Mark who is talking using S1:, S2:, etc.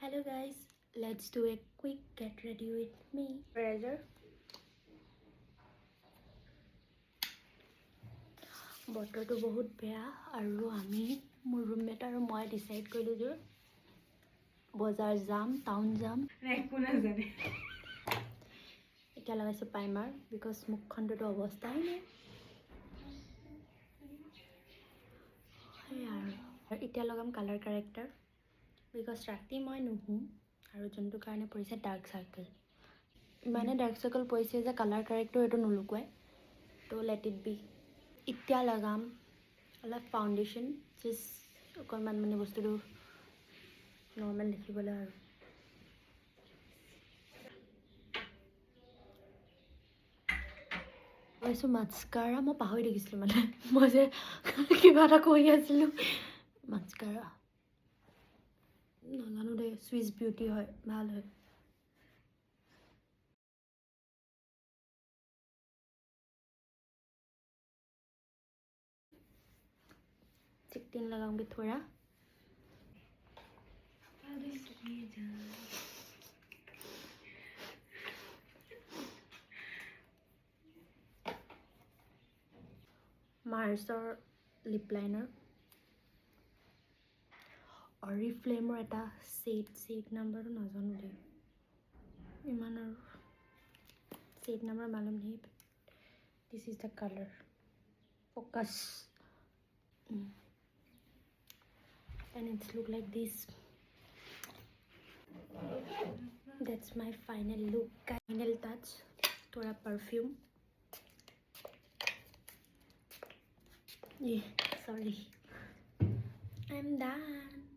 S1: Hello guys, let's do a quick get ready with me. Razor. বতৰটো বহুত বেয়া আৰু আমি মোৰ ৰুমমেট আৰু মই ডিসাইড কৰিলো যে বজাৰ যাম টাউন যাম
S2: একো না জানে
S1: এটা লাগাইছো প্ৰাইমাৰ বিকজ মুখখনটো অৱস্থাই নাই আৰু এটা লগাম কালাৰ কাৰেক্টাৰ বিকজ ৰাতি মই নুহু আৰু যোনটো কাৰণে পৰিছে ডাৰ্ক সাৰ্কেল মানে ডাৰ্ক সাৰ্কেল পৰিছে যে কালাৰ কাৰেক্টাৰ এটো নলুকুৱাই তো লেট ইট বি এতিয়া লগাম অলপ ফাউণ্ডেশ্যন জাষ্ট অকণমান মানে বস্তুটো নৰ্মেল দেখিবলৈ আৰু কৈছোঁ মাস্কাৰা মই পাহৰি দেখিছিলোঁ মানে মই যে কিবা এটা কৈ আছিলোঁ মাস্কাৰা নাজানো দে চুইচ বিউটি হয় ভাল হয় चिकन लगाऊंगी थोड़ा मार्सर लिप लाइनर ऑरिफ्लेमर एटा सेट नंबर नाजानो दे इमान और सेट नंबर मालूम नहीं this is the colour focus and it's look like this that's my final look final touch थोड़ा perfume yeah sorry I'm done